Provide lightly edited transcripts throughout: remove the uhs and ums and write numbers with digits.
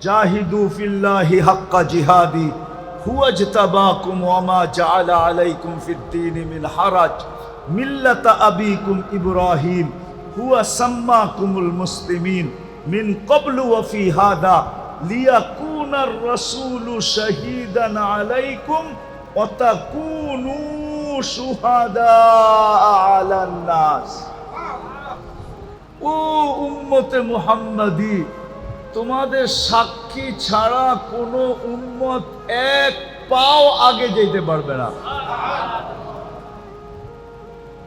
জাহিদু ফিল্লাহি হাক্কা জিহাদি হুয়া ইজতাবাকুম ওয়া মা জাআলা আলাইকুম ফিদ-দীনি মিন হারাজ মিল্লাতা আবিকুম ইব্রাহিম হুয়া সাম্মাকুমুল মুসলিমিন মিন ক্বাবলু ওয়া ফি হাদা লিয়াকুনার রাসূলু শাহীদান আলাইকুম ওয়া তাকুনু শুহাদা আলান নাস। ও উম্মতে মুহাম্মাদি, তোমাদের সাক্ষী ছাড়া কোনো উম্মত এক পাও আগে যেতে পারবে না।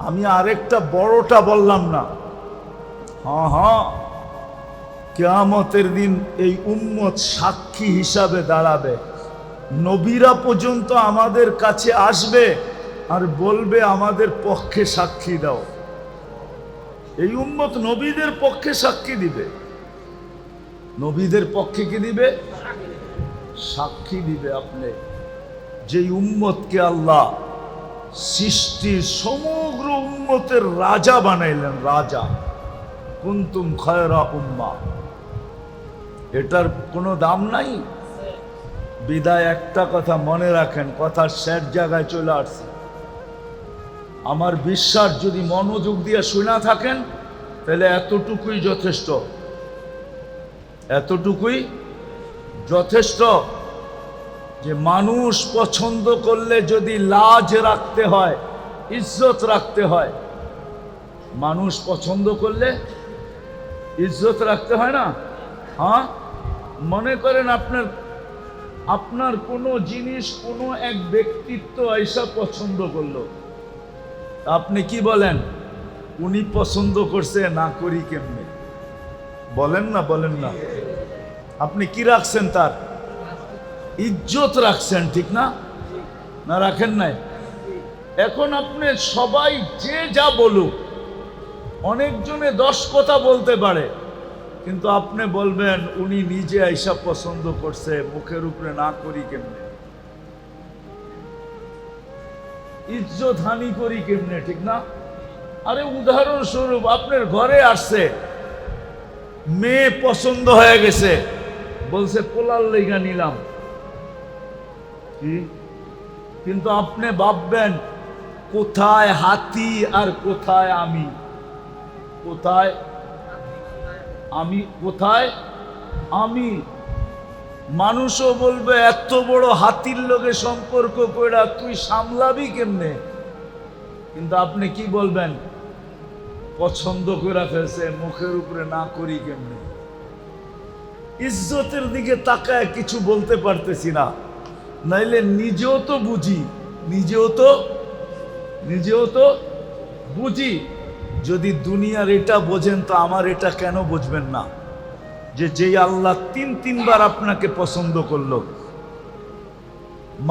আমি আরেকটা বড়টা বললাম না। হ্যাঁ, কিয়ামতের দিন এই উম্মত সাক্ষী হিসাবে দাঁড়াবে। নবীরা পর্যন্ত আমাদের কাছে আসবে আর বলবে আমাদের পক্ষে সাক্ষী দাও। এই উম্মত নবীদের পক্ষে সাক্ষী দিবে। নবীদের পক্ষে কি দিবে? সাক্ষী দিবে। আপনি যে উম্মতকে আল্লাহ সৃষ্টির সমগ্র উম্মতের রাজা বানাইলেন, রাজা, কুনতুম খায়রা উম্মাহ, এটার কোনো দাম নাই। বিদায় একটা কথা মনে রাখেন, কথার শেষ জায়গায় চলে আসছে। আমার বিশ্বাস যদি মনোযোগ দিয়ে শুনে থাকেন তাহলে এতটুকুই যথেষ্ট, এতটুকুই যথেষ্ট যে মানুষ পছন্দ করলে যদি লাজ রাখতে হয়, ইজ্জত রাখতে হয়, মানুষ পছন্দ করলে ইজ্জত রাখতে হয় না? হ্যাঁ, মনে করেন আপনার কোনো জিনিস কোনো এক ব্যক্তিত্ব এসব পছন্দ করলো, আপনি কি বলেন? উনি পছন্দ করছে, না করি কেমনে? বলেন না, বলেন না? আপনি কি রাখছেন? তার ইজ্জত রাখছেন, ঠিক না? না রাখেন নাই? এখন আপনি সবাই যে যা বলুক, অনেকজনে 10 কথা বলতে পারে, কিন্তু আপনি বলবেন উনি নিজে আইসা পছন্দ করছে, মুখের উপরে না করি কেমনে? ইজ্জত হানি করি কেমনে, ঠিক না? আরে উদাহরণস্বরূপ আপনার ঘরে আসছে, মেয়ে পছন্দ হয়ে গেছে, বলছে পোলার লেগা নিলাম, কিন্তু আপনি ভাববেন কোথায় হাতি আর কোথায় আমি, কোথায় আমি, কোথায় আমি। মানুষও বলবে এত বড় হাতির লগে সম্পর্ক কইরা তুই সামলাবি কেমনে? কিন্তু আপনি কি বলবেন? পছন্দ করে ফেলছে, মুখের উপরে না করি কেমনে? ইজ্জতের দিকে তাকায় কিছু বলতে পারতেছি না, নাইলে নিজেও তো বুঝি, নিজেও তো বুঝি। যদি দুনিয়ার এটা বোঝেন তো আমার এটা কেন বুঝবেন না? যেই আল্লাহ 3বার আপনাকে পছন্দ করলো,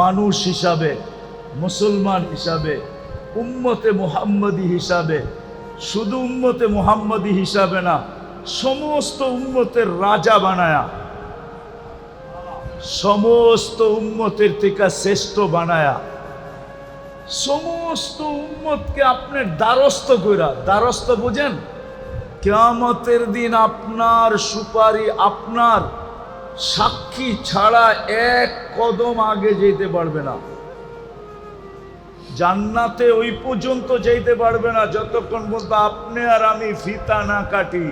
মানুষ হিসাবে, মুসলমান হিসাবে, উম্মতে মুহাম্মদী হিসাবে, শুধু উম্মতে মুহাম্মদী হিসাবে না, সমস্ত উম্মতের রাজা বানায়া, সমস্ত উম্মতের থেকে শ্রেষ্ঠ বানায়া, সমস্ত উম্মতকে আপনার দ্বারস্থ কইরা, দ্বারস্থ বুঝেন? কিয়ামতের দিন আপনার সুপারি, আপনার সাক্ষী ছাড়া এক কদম আগে যেতে পারবে না। জান্নাতে ওই পর্যন্ত যেতে পারবে না যতক্ষণ পর্যন্ত আপনি আর আমি ফিতা না কাটি।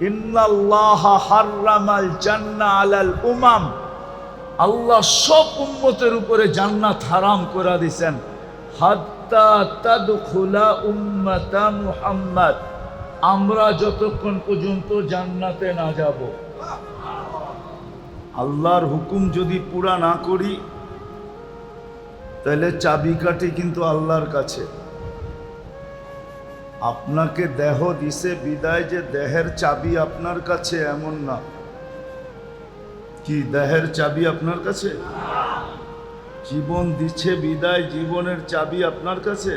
ইন্নাল্লাহা হাররামাল জান্নাহ আলাল উমাম, আল্লাহ সব উম্মতের উপরে জান্নাত হারাম করে দিয়েছেন। হাত্তা তাদখুলা উম্মাতা মুহাম্মদ, আমরা যতক্ষণ পর্যন্ত জান্নাতে না যাব। আল্লাহর হুকুম যদি পুরা না করি তাহলে চাবিকাঠি কিন্তু আল্লাহর কাছে। আপনাকে দেহ দিছে বিদায় যে দেহের চাবি আপনার কাছে, এমন না। কি দেহের চাবি আপনার কাছে? জীবন দিচ্ছে বিদায় জীবনের চাবি আপনার কাছে?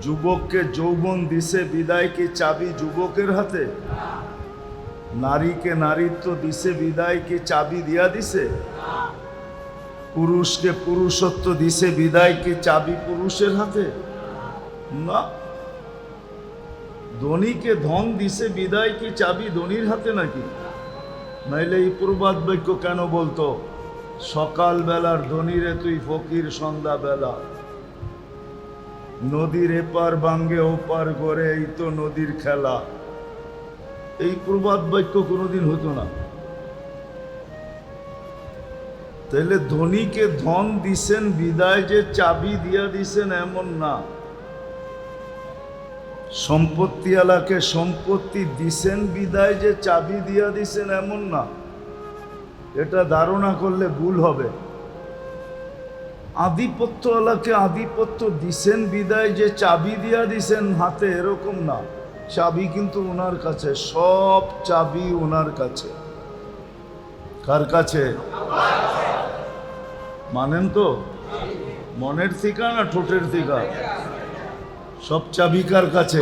যুবককে যৌবন দিছে বিদায় কি চাবি যুবকের হাতে? নারীকে নারীত্ব দিছে বিদায় কি চাবি দিয়া দিছে? পুরুষকে পুরুষত্ব দিছে বিদায় কি চাবি পুরুষের হাতে? না। ধনীকে ধন দিছে বিদায় কি চাবি ধনীর হাতে নাকি? নাইলে এই প্রবাদ বাক্য কেন বলতো, সকাল বেলার ধনীরে তুই ফকির সন্ধ্যা বেলা, নদীর এপার ভাঙ্গে ওপার করে, এই তো নদীর খেলা। এই প্রবাদ বাক্য কোনোদিন হতো না। তাহলে ধনীকে ধন দিছেন বিদায় যে চাবি দিয়া দিছেন এমন না, সম্পত্তিওয়ালাকে সম্পত্তি দিছেন বিদায় যে চাবি দিয়া দিছেন এমন না। এটা ধারণা করলে ভুল হবে। আধিপত্যওয়ালাকে আধিপত্য দিছেন বিদায় যে চাবি দিয়া দিছেন হাতে, এরকম না। চাবি কিন্তু ওনার কাছে, সব চাবি ওনার কাছে। কার কাছে? মানেন তো? মনের থিকা না ঠোঁটের থিকা? সব চাবি কার কাছে?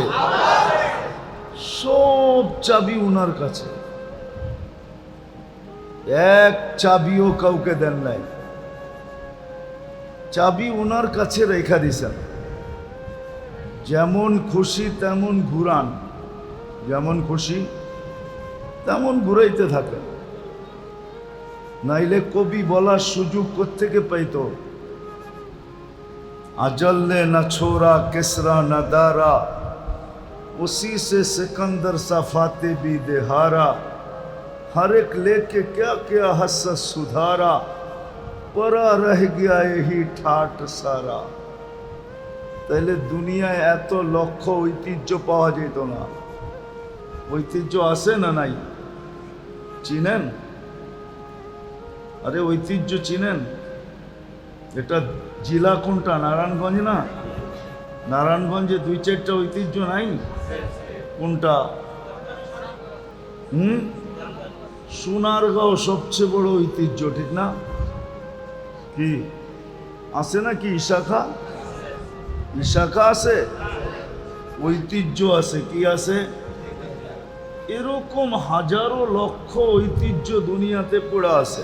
সব চাবি ওনার কাছে। এক চাবিও কাউকে দেন নাই, চাবি ওনার কাছে রেখা দিছেন। যেমন খুশি তেমন ঘুরান, যেমন খুশি তেমন ঘুরাইতে থাকেন। নাইলে কবি বলার সুযোগ কোত্থেকে পাইতো? अजल ने न छोड़ा किसरा न दारा, उसी से सिकंदर सा फाते भी देहारा, हर एक लेके क्या क्या हसस सुधारा, परा रह गया यही ठाट सारा। তাহলে দুনিয়ায় এত লক্ষ ঐতিহ্য পাওয়া যেত না। ঐতিহ্য আছে না নাই? চিনেন? আরে ঐতিহ্য চিনেন? এটা জেলা কোনটা? নারায়ণগঞ্জ না? নারায়ণগঞ্জে 2-4টা ঐতিহ্য নাই? কোনটা? সোনারগাঁও সবচেয়ে বড় ঐতিহ্য, ঠিক না? কি আছে নাকি? ইশাখা, ইশাখা আছে, ঐতিহ্য আছে। কি আছে? এরকম হাজারো লক্ষ ঐতিহ্য দুনিয়াতে পড়ে আছে।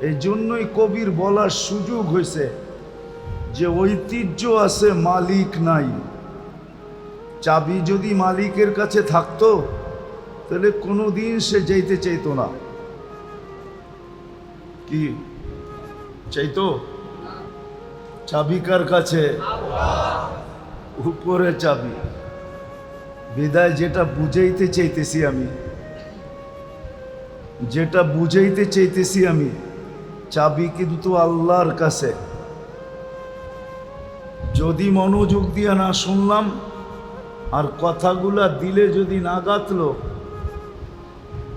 এই জন্যই কবির বলার সুযোগ হয়েছে যে ঐতিহ্য আছে, মালিক নাই। চাবি যদি মালিকের কাছে থাকতো তাহলে কোনোদিন সে যাইতে চাইতো না। কি চাইতো? চাবি কার কাছে? উপরে চাবি। বিদায় যেটা বুঝাইতে চাইতেছি আমি, যেটা বুঝাইতে চাইতেছি আমি, চাবি কিন্তু আল্লাহর কাছে। যদি মনোযোগ দিয়ে না শুনলাম আর কথাগুলা দিলে যদি না গাঁথলো,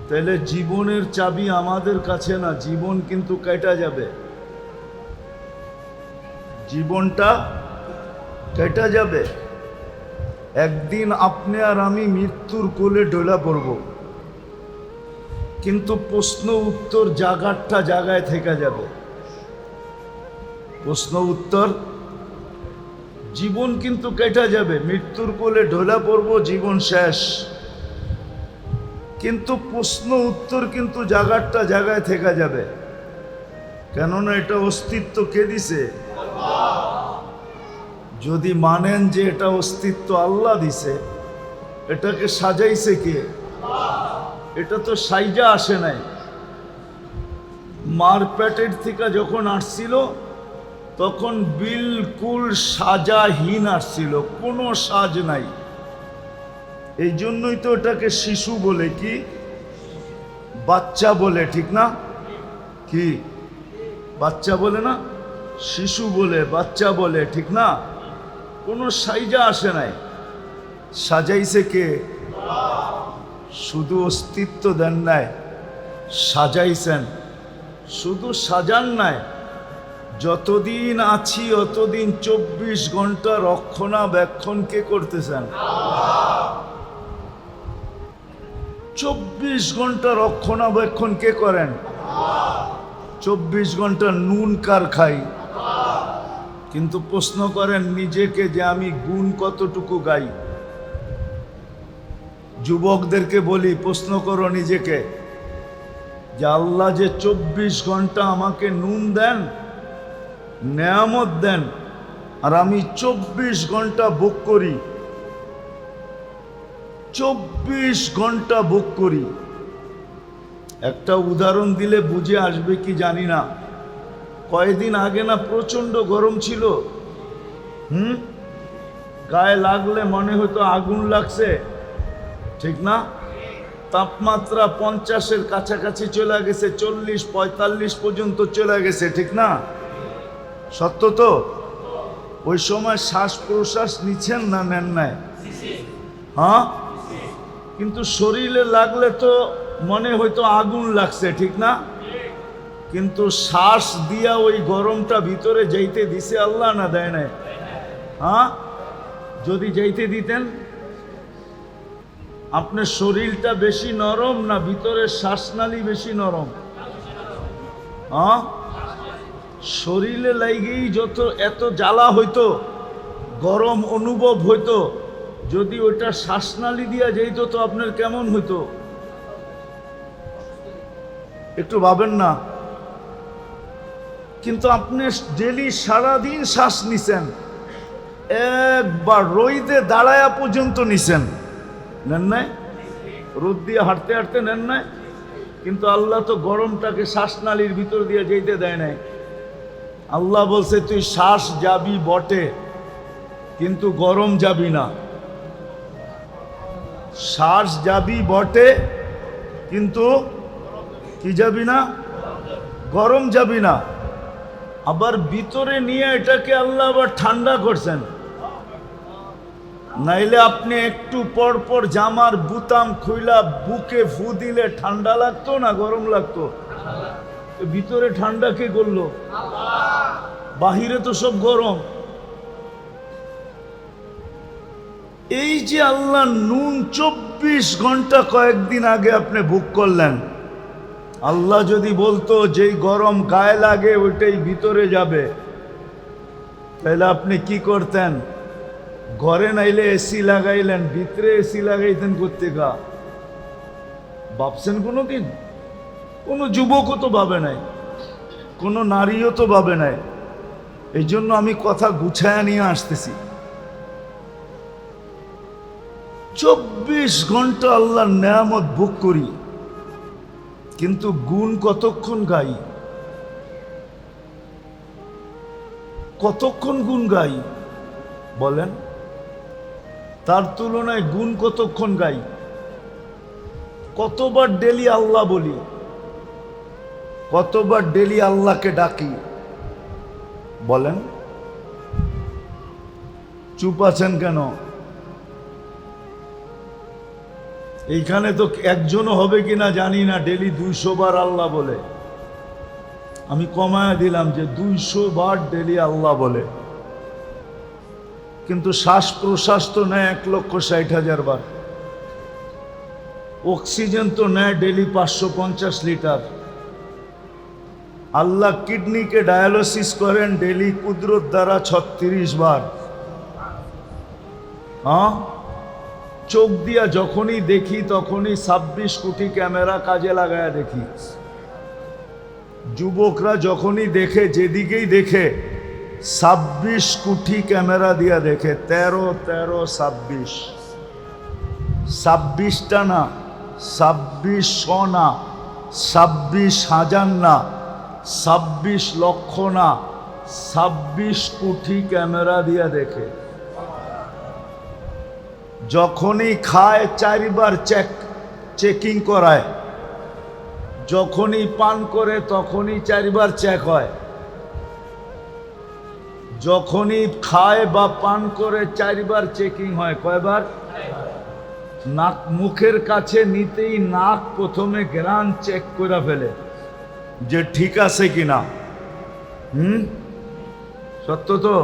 তাহলে জীবনের চাবি আমাদের কাছে না, জীবন কিন্তু কেটে যাবে। জীবনটা কেটে যাবে। একদিন আপনি আর আমি মৃত্যুর কোলে ডোলা পড়ব, কিন্তু প্রশ্ন উত্তর জায়গাটা জায়গায় থেকে যাবে। প্রশ্ন উত্তর, জীবন কিন্তু কেটে যাবে। মৃত্যুর কোলে ঢোলা পড়ব, জীবন শেষ, কিন্তু প্রশ্ন উত্তর কিন্তু জায়গাটা জায়গায় থেকে যাবে। কেননা এটা অস্তিত্ব কে দিছে? যদি মানেন যে এটা অস্তিত্ব আল্লাহ দিছে, এটাকে সাজাইছে কে? এটা তো সাইজা আসে নাই। মার পেটের থেকে যখন আসছিল তখন বিলকুল সাজাহীন আসছিল, কোনো সাজ নাই। এই জন্যই তো এটাকে শিশু বলে, কি বাচ্চা বলে, ঠিক না? কি বাচ্চা বলে না? শিশু বলে, বাচ্চা বলে, ঠিক না? কোনো সাইজা আসে নাই। সাজাইছে কে? শুধু অস্তিত্ব দেন নাই, সাজাইছেন। শুধু সাজান নাই, যতদিন আছি অতদিন 24 ঘন্টা রক্ষণাবেক্ষণ কে করতেছেন? 24 ঘন্টা রক্ষণাবেক্ষণ কে করেন? 24 ঘন্টা নুন কার খাই? কিন্তু প্রশ্ন করেন নিজেকে যে আমি গুণ কতটুকু গাই। যুবকদেরকে বলি, প্রশ্ন করো নিজেকে যে আল্লাহ যে 24 ঘন্টা আমাকে নুন দেন, নেয়ামত দেন, আর আমি 24 ঘন্টা ভোগ করি, 24 ঘন্টা ভোগ করি, একটা উদাহরণ দিলে বুঝে আসবে কি জানি না। কয়েকদিন আগে না প্রচন্ড গরম ছিল, গায়ে লাগলে মনে হতো আগুন লাগছে, ঠিক না? তাপমাত্রা 50-এর কাছাকাছি চলে গেছে, 40-45 পর্যন্ত চলে গেছে, ঠিক না? সত্য তো? ওই সময় শ্বাস প্রশ্বাস নিচ্ছেন না নেন নাই? হ্যাঁ, কিন্তু শরীরে লাগলে তো মনে হয়তো আগুন লাগছে, ঠিক না? কিন্তু শ্বাস দিয়া ওই গরমটা ভিতরে যাইতে দিছে আল্লাহ না দেয় নাই? হ্যাঁ, যদি যাইতে দিতেন, আপনার শরীরটা বেশি নরম না ভিতরের শ্বাসনালী বেশি নরম? হ্যাঁ, শরীরে লাগেই যত এত জ্বালা হইতো, গরম অনুভব হইতো, যদি ওইটা শ্বাসনালী দিয়া যাইতো তো আপনার কেমন হইতো? একটু ভাবেন না? কিন্তু আপনি ডেলি সারাদিন শ্বাস নিছেন, একবার রোদে দাঁড়ায়া পর্যন্ত নিছেন, নেন নাই? রোদ দিয়ে হাঁটতে হাঁটতে নেন নাই? কিন্তু আল্লাহ তো গরমটাকে শ্বাসনালীর ভিতর দিয়ে যেতে দেয় নাই। আল্লাহ বলছে তুই শ্বাস যাবি বটে, কিন্তু গরম যাবি না। শ্বাস যাবি বটে, কিন্তু কি যাবি না? গরম যাবি না। আবার ভিতরে নিয়ে এটাকে আল্লাহ আবার ঠান্ডা করছেন। নাইলে আপনি একটু পর পর জামার বুতাম খুইলা বুকে ফু দিলে ঠান্ডা লাগতো না গরম লাগতো? ভিতরে ঠান্ডা কে করলো? বাহিরে তো সব গরম। এই যে আল্লাহ নুন 24 ঘন্টা কয়েকদিন আগে আপনি বুক করলেন, আল্লাহ যদি বলতো যেই গরম গায়ে লাগে ওইটাই ভিতরে যাবে, তাহলে আপনি কি করতেন? ঘরে নাইলে এসি লাগাইলেন, ভিতরে এসি লাগাইতেন কোত্থেকা? ভাবছেন কোনোদিন? কোনো যুবকও তো ভাবে নাই, কোনো নারীও তো ভাবে নাই। এই জন্য আমি কথা গুছায়া নিয়ে আসতেছি। 24 ঘন্টা আল্লাহর নেয়ামত ভোগ করি, কিন্তু গুণ কতক্ষণ গাই? কতক্ষণ গুণ গাই বলেন? তার তুলনায় গুণ কতক্ষণ গাই? কতবার ডেলি আল্লাহ বলি, কতবার ডেলি আল্লাহকে ডাকি বলেন? চুপ আছেন কেন? এইখানে তো একজনও হবে কিনা জানি না ডেলি 200 বার আল্লাহ বলে। আমি কমায় দিলাম যে 200 বার ডেলি আল্লাহ বলে, কিন্তু শ্বাস প্রশ্বাস তো নেয় 1,60,000 বার। অক্সিজেন তো নেয় ডেলি 550 লিটার। আল্লাহ কিডনিকে ডায়ালিসিস করেন ডেলি কুদরত দ্বারা 36 বার। হ্যাঁ, চোখ দিয়া যখনই দেখি তখনই 26 কোটি ক্যামেরা কাজে লাগায়া দেখি। যুবকরা যখনই দেখে, যেদিকেই দেখে 26 কোটি ক্যামেরা দিয়া দেখে। 13 13 26, 26টা না, 2600 না, 26,000 না, 26 লক্ষ না, 26 কোটি ক্যামেরা দিয়া দেখে। যখনই খায় 4 বার চেকিং করায়, যখনই পান করে তখনই 4 বার চেক হয়। যখনই খায় বা পান করে 4 বার চেকিং হয়। কয়বার? নাক মুখের কাছে নিতেই নাক প্রথমে গ্রান চেক করে ফেলে যে ঠিক আছে কিনা। সত্য তো?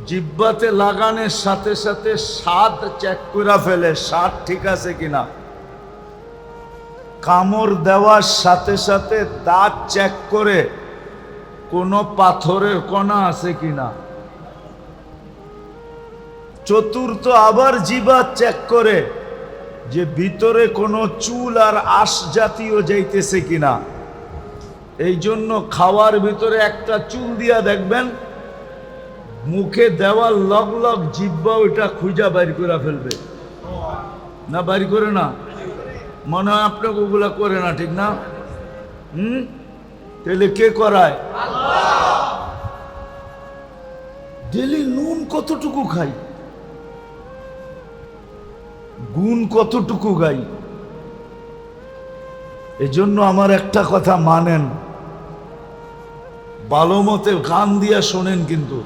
জিহ্বাতে লাগানোর সাথে সাথে স্বাদ চেক করে ফেলে, স্বাদ ঠিক আছে কিনা। কামড় দেওয়ার সাথে সাথে দাঁত চেক করে কোনো পাথরের কণা আছে কিনা। চতুর্থ আবার জিহ্বা চেক করে যে ভিতরে কোনো চুল আর আঁশ জাতীয় যাইতেছে কিনা। এই জন্য খাওয়ার ভিতরে একটা চুল দিয়া দেখবেন, মুখে দেওয়ার লগ লগ জিহ্বা ওইটা খুঁজা বাইর করে ফেলবে না? বাইর করে না? মনে হয় আপনাকে ওগুলা করে না, ঠিক না? তাহলে কে করায়? ডেলি নুন কতটুকু খাই, গুণ কতটুকু গাই? এজন্য আমার একটা কথা মানেন, ভালো মতে গান দিয়া শোনেন, কিন্তু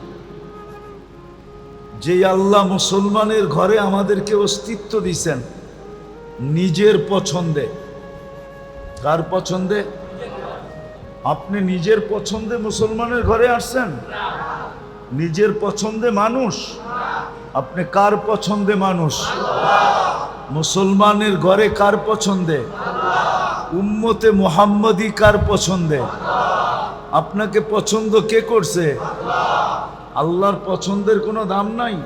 যে আল্লাহ মুসলমানের ঘরে আমাদেরকে অস্তিত্ব দিছেন নিজের পছন্দে। কার পছন্দে? আপনি নিজের পছন্দে মুসলমানের ঘরে আসছেন? নিজের পছন্দে মানুষ? আপনি কার পছন্দে মানুষ? মুসলমানের ঘরে কার পছন্দে? উম্মতে মুহাম্মদী কার পছন্দে? আপনাকে পছন্দ কে করছে? আল্লাহর পছন্দের কোনো দাম নাই।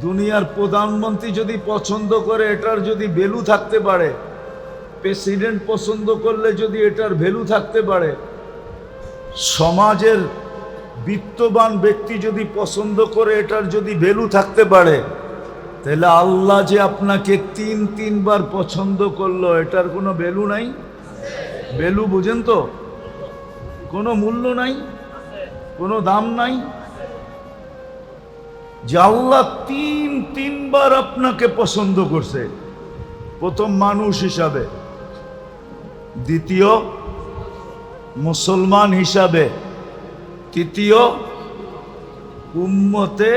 দুনিয়ার প্রধানমন্ত্রী যদি পছন্দ করে, এটার যদি ভ্যালু থাকতে পারে, প্রেসিডেন্ট পছন্দ করলে যদি এটার ভ্যালু থাকতে পারে, সমাজের বিত্তবান ব্যক্তি যদি পছন্দ করে এটার যদি ভ্যালু থাকতে পারে, তাহলে আল্লাহ যে আপনাকে তিনবার পছন্দ করলো, এটার কোনো ভ্যালু নাই? ভ্যালু বুঝেন তো? কোনো মূল্য নাই, কোনো দাম নাই। যে আল্লাহ তিনবার আপনাকে পছন্দ করছে, প্রথম মানুষ হিসাবে, দ্বিতীয় মুসলমান হিসাবে, তৃতীয় উম্মতে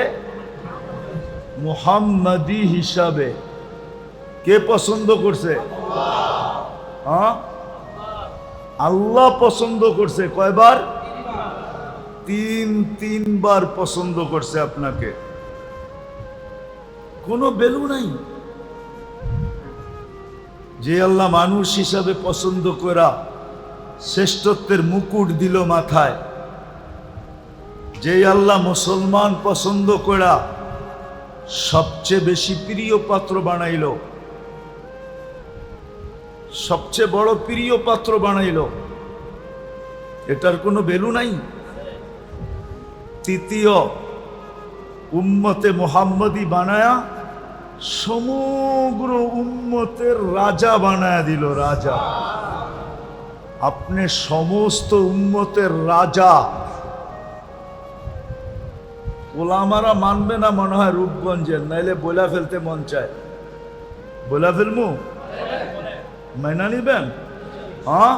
মুহাম্মাদি হিসাবে। কে পছন্দ করছে? হ্যাঁ, আল্লাহ পছন্দ করছে। কয়বার? তিনবার পছন্দ করছে আপনাকে। কোনো ভ্যালু নাই। যে আল্লাহ মানুষ হিসাবে পছন্দ করা শ্রেষ্ঠত্বের মুকুট দিল মাথায়, যে আল্লাহ মুসলমান পছন্দ করা সবচেয়ে বেশি প্রিয় পাত্র বানাইল, সবচেয়ে বড় প্রিয় পাত্র বানাইল, এটার কোনো ভ্যালু নাই। তৃতীয় উম্মতে মুহাম্মদী বানায়া সমগ্র উম্মতের রাজা বানায়া দিল। রাজা, আপনি সমস্ত উম্মতের রাজা। ওলামারা মানবে না মনে হয় রূপগঞ্জের, নাইলে বইলা ফেলতে মন চায়। বইলা ফেলমু? মাইনা নিবেন? হ্যাঁ,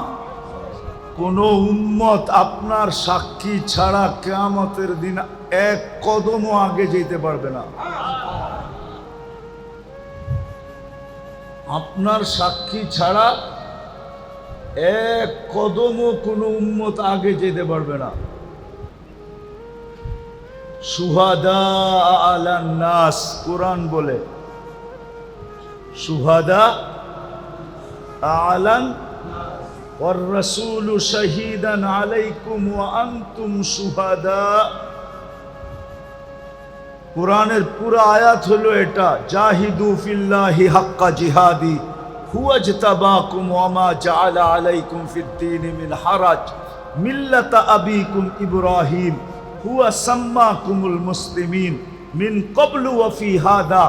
কোন উম্মত আপনার সাক্ষী ছাড়া কিয়ামতের দিন এক কদমও আগে যেতে পারবে না। আপনার সাক্ষী ছাড়া এক কদমও কোনো উম্মত আগে যেতে পারবে না। শুহাদা আলান নাস, কোরআন বলে শুহাদা আলান ওয়ার রাসূলু শাহীদান আলাইকুম ওয়া আনতুম শুহাদা। কোরআনের পুরো আয়াত হলো এটা, জাহিদু ফিল্লাহি হাক্কা জিহাদি হুয়া ইজতাবাকুম ওয়া মা জাআলা আলাইকুম ফিদ-দীনি মিন হারাজ মিল্লাতা আবিকুম ইব্রাহিম হুয়া সাম্মাকুমুল মুসলিমিন মিন ক্বাবলু ওয়া ফি হাদা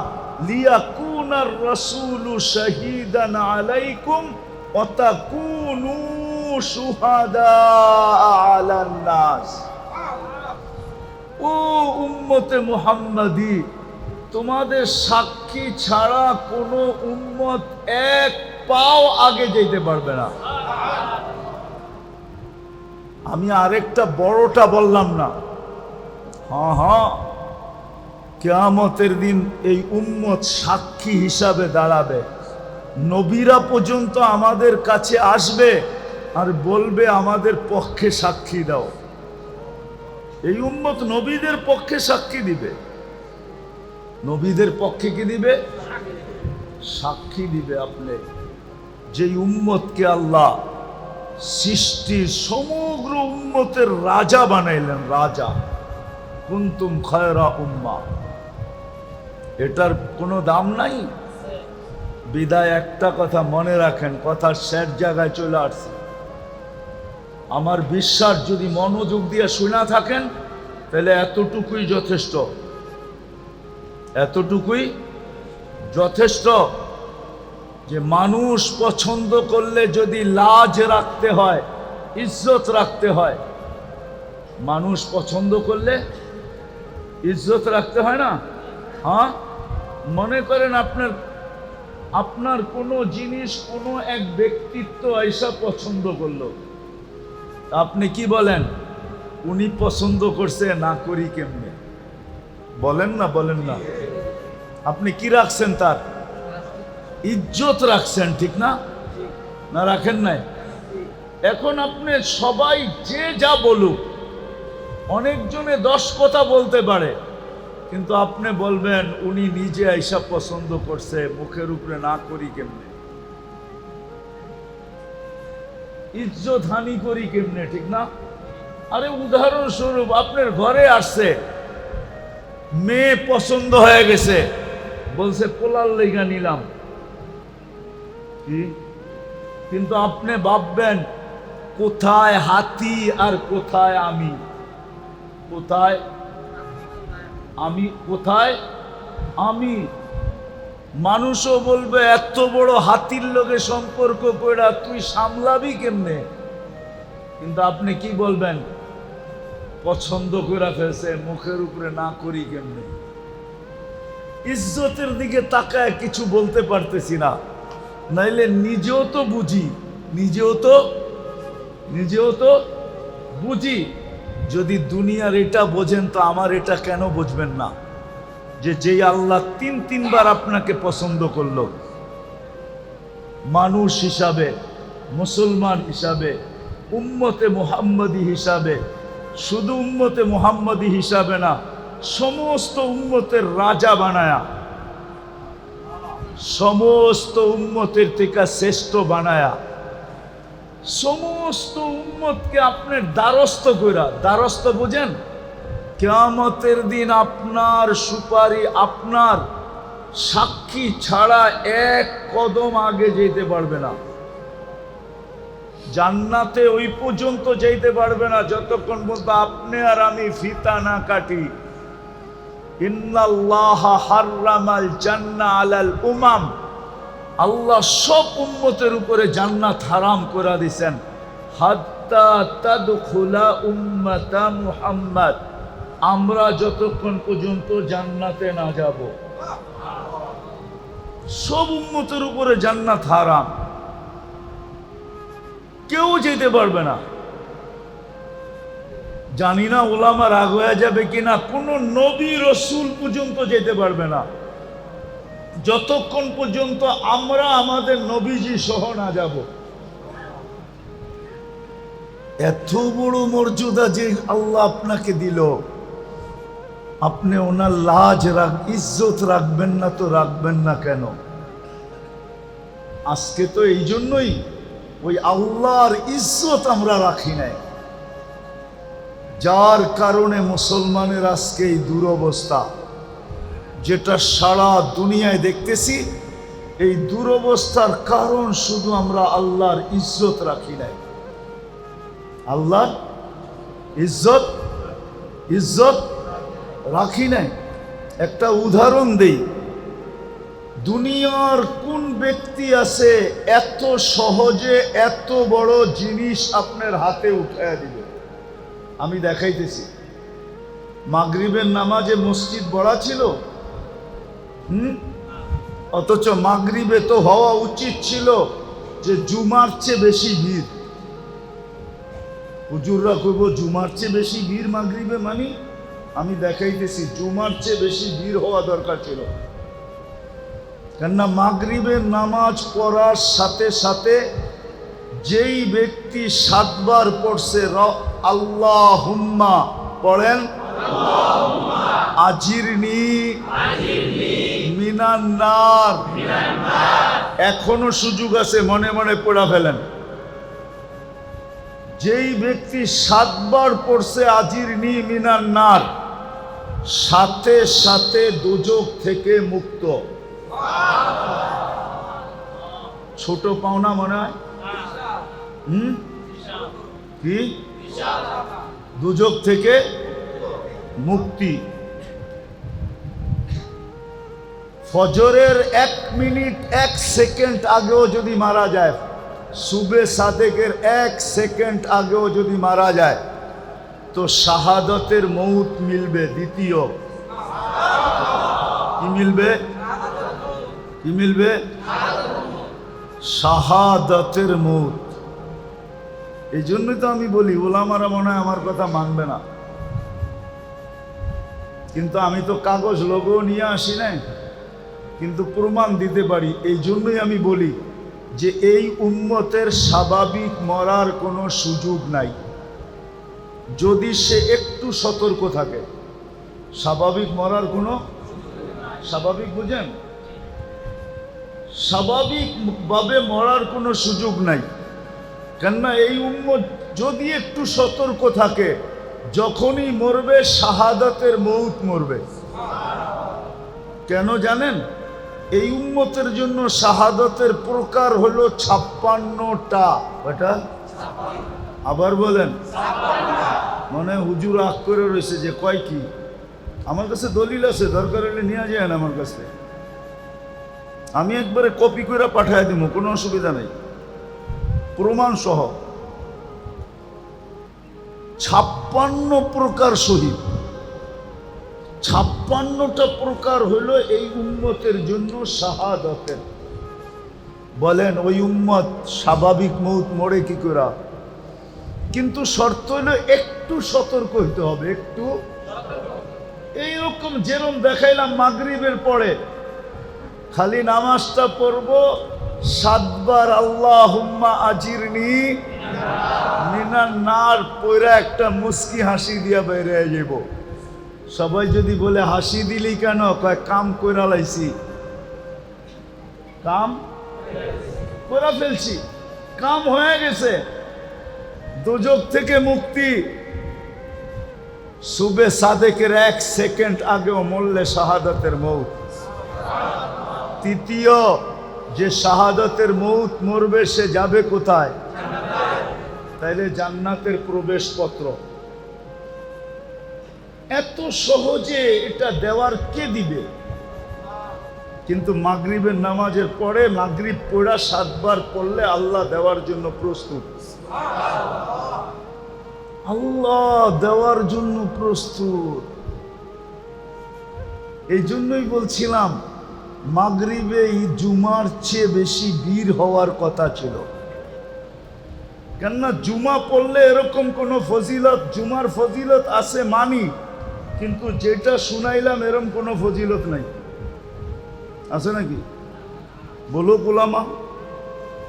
লিয়াকুনার রাসূলু শাহীদান আলাইকুম ওয়া তাকুনু শুহাদা আলান নাস। ও উম্মতে মুহাম্মাদি, তোমাদের সাক্ষী ছাড়া কোনো উম্মত এক পাও আগে যেতে পারবে না। আমি আরেকটা বড়টা বললাম না? হ্যাঁ, কিয়ামতের দিন এই উম্মত সাক্ষী হিসাবে দাঁড়াবে। নবীরা পর্যন্ত আমাদের কাছে আসবে আর বলবে আমাদের পক্ষে সাক্ষী দাও। এই উম্মত নবীদের পক্ষে সাক্ষী দিবে। নবীদের পক্ষে কি দিবে? সাক্ষী দিবে। আপনি যে উম্মতকে আল্লাহ সৃষ্টির সমগ্র উম্মতের রাজা বানাইলেন, রাজা, কুনতুম খায়রা উম্মাহ, এটার কোনো দাম নাই। বিদায় একটা কথা মনে রাখেন, কথার শেষ জায়গায় চলে আসছে। আমার বিশ্বাস যদি মনোযোগ দিয়ে শুনে থাকেন তাহলে এতটুকুই যথেষ্ট, এতটুকুই যথেষ্ট। যে মানুষ পছন্দ করলে যদি লাজ রাখতে হয়, ইজ্জত রাখতে হয়, মানুষ পছন্দ করলে ইজ্জত রাখতে হয় না? হ্যাঁ, মনে করেন আপনার কোনো জিনিস কোনো এক ব্যক্তিত্ব এসব পছন্দ করলো, আপনি কি বলেন? উনি পছন্দ করছে, না করি কেমনে? বলেন না, বলেন না? আপনি কি রাখছেন? তার ইজ্জত রাখছেন, ঠিক না? না রাখেন নাই? এখন আপনি সবাই যে যা বলুক, অনেকজনে 10 কথা বলতে পারে, কিন্তু আপনি বলবেন উনি নিজে এইসব পছন্দ করছে, মুখের উপরে না করি কেমনে? ইজ্জত হানি করি কেমনে, ঠিক না? আরে উদাহরণস্বরূপ আপনার ঘরে আসছে, মেয়ে পছন্দ হয়ে গেছে, বলছে পোলার লেগা নিলাম, কিন্তু আপনি ভাববেন কোথায় হাতি আর কোথায় আমি? কোথায় আমি, কোথায় আমি? মানুষও বলবে এত বড় হাতির লগে সম্পর্ক কইরা তুই সামলাবি কেমনে? কিন্তু আপনি কি বলবেন? পছন্দ করে ফেলছে, মুখের উপরে না করি কেমনে? ইজ্জতের দিকে তাকায় কিছু বলতে পারতেছি না, নাইলে নিজেও তো বুঝি, নিজেও তো বুঝি। যদি দুনিয়ার এটা বোঝেন তো আমার এটা কেন বুঝবেন না? যে যেই আল্লাহ 3 বার আপনাকে পছন্দ করলো, মানুষ হিসাবে, মুসলমান হিসাবে, উম্মতে মুহাম্মদী হিসাবে, শুধু উম্মতে মুহাম্মদী হিসাবে না, সমস্ত উম্মতের রাজা বানায়া, সমস্ত উম্মতের থেকে শ্রেষ্ঠ বানায়া, সমস্ত উম্মতকে আপনার দ্বারস্থ কইরা, দ্বারস্থ বুঝেন? কিয়ামতের দিন আপনার সুপারি, আপনার সাক্ষী ছাড়া 1 কদম আগে যেতে পারবে না। জান্নাতে ওই পর্যন্ত যেতে পারবে না যতক্ষণ পর্যন্ত আপনি আর আমি ফিতা না কাটি। ইন্নাল্লাহা হাররামাল জান্নাহ আলাল উমাম, আল্লাহ সব উম্মতের উপরে জান্নাত হারাম করে দিয়েছেন। হাত্তা তাদখুলা উম্মাতা মুহাম্মদ, আমরা যতক্ষণ পর্যন্ত জান্নাতে না যাব, সব উম্মতের উপরে জান্নাত হারাম, কেউ যেতে পারবে না। জানি না ওলামা রাগ হয়ে যাবে কিনা, কোন নবী রসুল পর্যন্ত যেতে পারবে না যতক্ষণ পর্যন্ত আমরা আমাদের নবীজি সহ না যাব। এত বড় মর্যাদা যে আল্লাহ আপনাকে দিল, আপনি ওনার লাজ ইজ্জত রাখবেন না তো রাখবেন না কেন? আজকে তো এই জন্যই ওই আল্লাহর ইজ্জত আমরা রাখি নাই, যার কারণে মুসলমানের আজকে এই দুরবস্থা, যেটা সারা দুনিয়ায় দেখতেছি। এই দুরবস্থার কারণ শুধু আমরা আল্লাহর ইজ্জত রাখি নাই। আল্লাহর ইজ্জত রাখি নাই। একটা উদাহরণ দেই, দুনিয়ার কোন ব্যক্তি আছে এত সহজে এত বড় জিনিস আপনার হাতে উঠাইয়া দিবে? আমি দেখাইতেছি। মাগরিবের নামাজে মসজিদ ভরা ছিল, অথচ মাগরিবে তো হওয়া উচিত ছিল যে জুমার চেয়ে বেশি ভিড়। হুজুররা কইব জুমার চেয়ে বেশি ভিড় মাগরিবে, মানে আমি দেখাইতেছি জুমার চেয়ে বেশি ভিড় হওয়া দরকার ছিল। কেননা মাগরিবের নামাজ পড়ার সাথে সাথে যেই ব্যক্তি 7 বার পড়ছে আল্লাহুম্মা, পড়েন আজিরনি মিনান নার, এখনো সুযোগ আছে, মনে মনে পড়া ফেলেন। যেই ব্যক্তি 7 বার পড়ছে আজিরনি মিনান নার, সাথে সাথে দোজখ থেকে মুক্ত। ছোট পাওনা মনে হয়? কি? দোজখ থেকে মুক্তি। ফজরের 1 মিনিট 1 সেকেন্ড আগেও যদি মারা যায়, সুবে সাদেকের 1 সেকেন্ড আগেও যদি মারা যায়, তো শাহাদতের মৌত মিলবে। দ্বিতীয় কি মিলবে? কি মিলবে? শাহাদতের মৌত। এই জন্যই তো আমি বলি ওলামারা মনে হয় আমার কথা মানবে না, কিন্তু আমি তো কাগজ লোগো নিয়ে আসি নাই, কিন্তু প্রমাণ দিতে পারি। এই জন্যই আমি বলি যে এই উম্মতের স্বাভাবিক মরার কোনো সুযোগ নাই, যদি সে একটু সতর্ক থাকে। স্বাভাবিক মরার কোনো, স্বাভাবিক বুঝেন, স্বাভাবিকভাবে মরার কোনো সুযোগ নাই। কেননা এই উম্মত যদি একটু সতর্ক থাকে, যখনই মরবে শাহাদাতের মৌত মরবে। কেন জানেন? এই উম্মতের জন্য শাহাদাতের প্রকার হলো 56টা। কয়টা? আবার বলেন। মনে হুজুর আগ করে রয়েছে যে কয় কি? আমার কাছে দলিল আছে, দরকার হলে নিয়ে যায় না আমার কাছে, আমি একবারে কপি করে পাঠায় দিব, কোনো অসুবিধা নেই, প্রমাণ সহ। 56 প্রকার শহীদ, 56টা প্রকার হলো এই উম্মতের জন্য শাহাদাতের। বলেন ওই উম্মত স্বাভাবিক মৌত মরে কি করে? কিন্তু শর্ত হলো একটু সতর্ক হইতে হবে, একটু। এইরকম যেরকম দেখাইলাম মাগরিবের পরে খালি নামাজটা পড়ব 7 বার আল্লাহুম্মা আজিরনি মিনান নার পয়রা একটা মুস্কি হাসি দিয়া বের হয়ে যাব। সবাই যদি বলে হাসি দিলি কেন? কয় কাম কইরা লাইছি, কাম কইরা ফেলছি, কাম হয়ে গেছে, দোজখ থেকে মুক্তি। সুবে সাদেকের 1 সেকেন্ড আগেও মরলে শাহাদাতের মৌত। তৃতীয়, যে শাহাদাতের মৌত মরবে সে যাবে কোথায়? তাইলে জান্নাতের প্রবেশপত্র। এত সহজে এটা দেওয়ার কে দিবে? কিন্তু মাগরিবের নামাজের পরে মাগরিব পড়া 7 বার পড়লে আল্লাহ দেওয়ার জন্য প্রস্তুত। আল্লাহ দেওয়ার জন্য প্রস্তুত। এই জন্যই বলছিলাম মাগরিবে জুমার চেয়ে বেশি ভিড় হওয়ার কথা ছিল। কেননা জুমা পড়লে এরকম কোনো ফজিলত, জুমার ফজিলত আছে মানি, কিন্তু যেটা শুনাইলাম এরকম কোনো ফজিলত নাই। আছে নাকি? বলো গোলামা,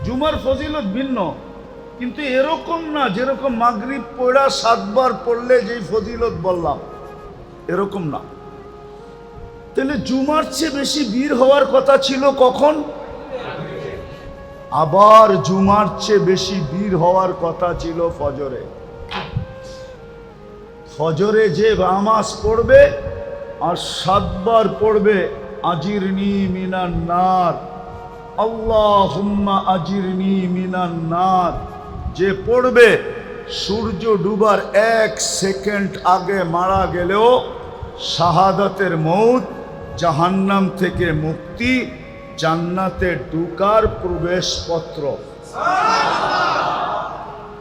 জুমার ফজিলত ভিন্ন, কিন্তু এরকম না যেরকম মাগরিব পড়া 7 বার পড়লে যেই ফজিলত বললাম, এরকম না। তাহলে জুমার চেয়ে বেশি ভিড় হওয়ার কথা ছিল কখন? আবার জুমার চেয়ে বেশি ভিড় হওয়ার কথা ছিল ফজরে। ফজরে যে নামাজ পড়বে আর 7 বার পড়বে আজিরনি মিনান নার, আল্লাহুম্মা আজিরনি মিনান নার, যে পড়বে সূর্য ডুবার 1 সেকেন্ড আগে মারা গেলেও শাহাদাতের মৌত, জাহান্নাম থেকে মুক্তি, জান্নাতে ঢুকার প্রবেশপত্র।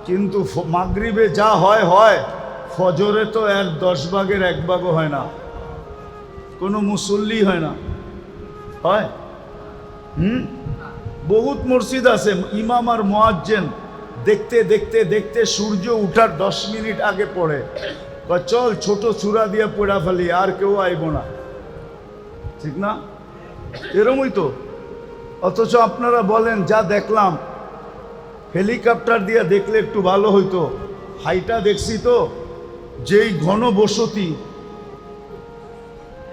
কিন্তু মাগরিবে যা হয় হয়, ফজরে তো 10 ভাগের 1 ভাগও হয় না, কোনো মুসল্লি হয় না। হয়? বহুত মসজিদ আছে ইমাম আর মুয়াজ্জিন দেখতে দেখতে দেখতে সূর্য উঠার 10 মিনিট আগে পড়ে, চল ছোট চূড়া দিয়ে পড়া ফেলি, আর কেউ আইব না। ঠিক না? এরমই তো। অথচ আপনারা বলেন যা দেখলাম, হেলিকপ্টার দিয়ে দেখলে একটু ভালো হইতো, হাইটা দেখছি তো যেই ঘন বসতি,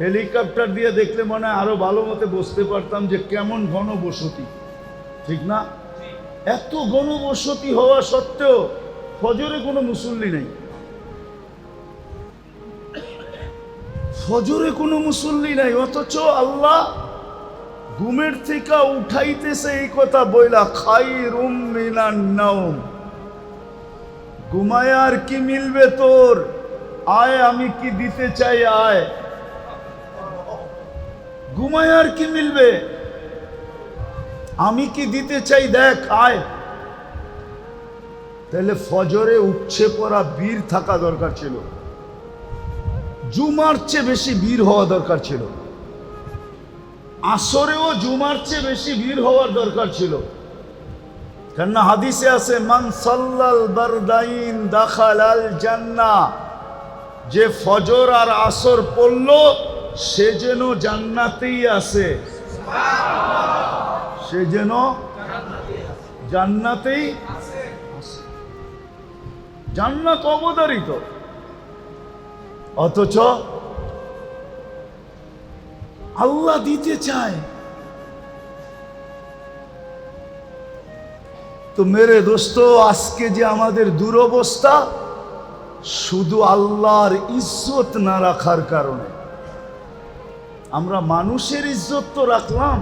হেলিকপ্টার দিয়ে দেখলে মনে হয় আরো ভালো মতে বুঝতে পারতাম যে কেমন ঘন বসতি। ঠিক না? এত ঘন বসতি হওয়া সত্ত্বেও ফজরে কোনো মুসল্লি নেই, ফজরে কোনো মুসল্লি নাই। অথচ আল্লাহ ঘুমের থেকে উঠাইতেছে এই কথা বইলা, খায়রুম মিনান নাওম, ঘুমায় আর কি মিলবে তোর, আয় আমি কি দিতে চাই, আয়। ঘুমায় আর কি মিলবে? আমি কি দিতে চাই, দেখ আয়। তাহলে ফজরে উঠছে পড়া বীর থাকা দরকার ছিল, জুমার চেয়ে বেশি বীর হওয়া দরকার ছিল, আসরেও জুমার চেয়ে বেশি বীর হওয়ার দরকার ছিল। কেননা হাদিসে আছে, মান সাল্লাল বারদাইন দাখালাল জান্নাহ, যে ফজর আর আসর পড়ল সে যেন জান্নাতেই আছে, সে যেন জান্নাতেই আছে। জান্নাত অবধারিত, অথচ আল্লাহ দিতে চায়। তো মেরে দোস্ত, আজকে যে আমাদের দুরবস্থা, শুধু আল্লাহর ইজ্জত না রাখার কারণে। আমরা মানুষের ইজ্জত তো রাখলাম,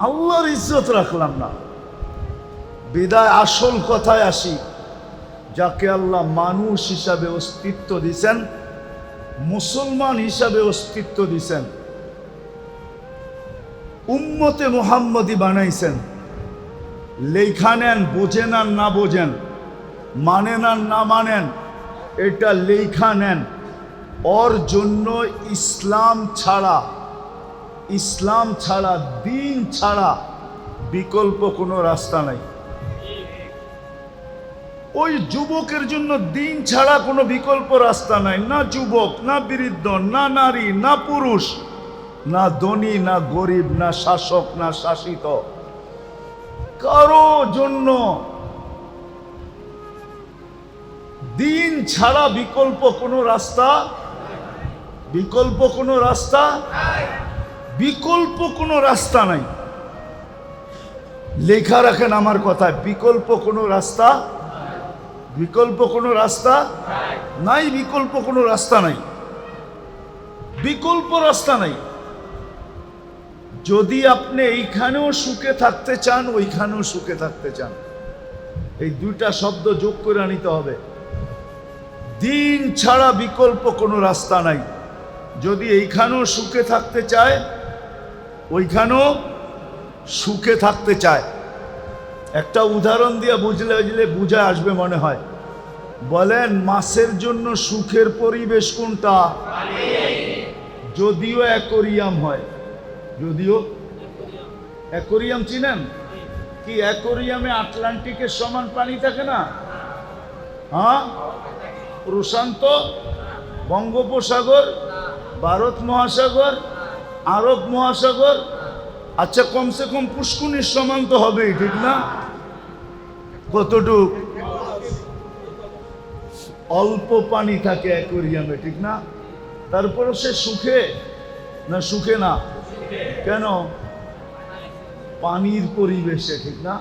আল্লাহর ইজ্জত রাখলাম না। বিদায় আসল কথায় আসি, যাকে আল্লাহ মানুষ হিসাবে অস্তিত্ব দিছেন, মুসলমান হিসাবে অস্তিত্ব দিছেন, উম্মতে মুহাম্মদি বানাইছেন, লেখা নেন, বোঝেন আর না বোঝেন, মানেন আর না মানেন, এটা লেখা নেন। ওর জন্য ইসলাম ছাড়া, দিন ছাড়া বিকল্প কোনো রাস্তা নাই। ওই যুবকের জন্য দিন ছাড়া কোনো বিকল্প রাস্তা নাই। না যুবক, না বৃদ্ধ, না নারী, না পুরুষ, না ধনী, না গরিব, না শাসক, না শাসিত, কারো জন্য দিন ছাড়া বিকল্প কোনো রাস্তা, বিকল্প কোনো রাস্তা, বিকল্প কোনো রাস্তা নাই। লেখা রাখেন আমার কথায়, বিকল্প কোনো রাস্তা, বিকল্প কোনো রাস্তা নাই, বিকল্প কোনো রাস্তা নাই, বিকল্প রাস্তা নাই। যদি আপনি এইখানেও সুখে থাকতে চান, ওইখানেও সুখে থাকতে চান, এই দুইটা শব্দ যোগ করে নিতে হবে। দিন ছাড়া বিকল্প কোনো রাস্তা নাই। যদি এইখানেও সুখে থাকতে চায়, ওইখানেও সুখে থাকতে চায়। একটা উদাহরণ দিয়ে বুঝলে বুঝে আসবে মনে হয়। বলেন, মাছের জন্য সুখের পরিবেশ কোনটা? যদিও অ্যাকোরিয়াম হয়, যদিও অ্যাকোরিয়াম চিনেন কি? অ্যাকোরিয়ামে আটলান্টিকের সমান পানি থাকে না? হ্যাঁ, প্রশান্ত, বঙ্গোপসাগর, ভারত মহাসাগর, আরব মহাসাগর, আচ্ছা কমসে কম পুষ্কুনির সমান তো হবেই, ঠিক না? কতটুক? অল্প পানি থাকে অ্যাকোরিয়ামে, ঠিক না? তারপরে সে সুখে না? সুখে না কেন? পানির পরিবেশে, ঠিক না?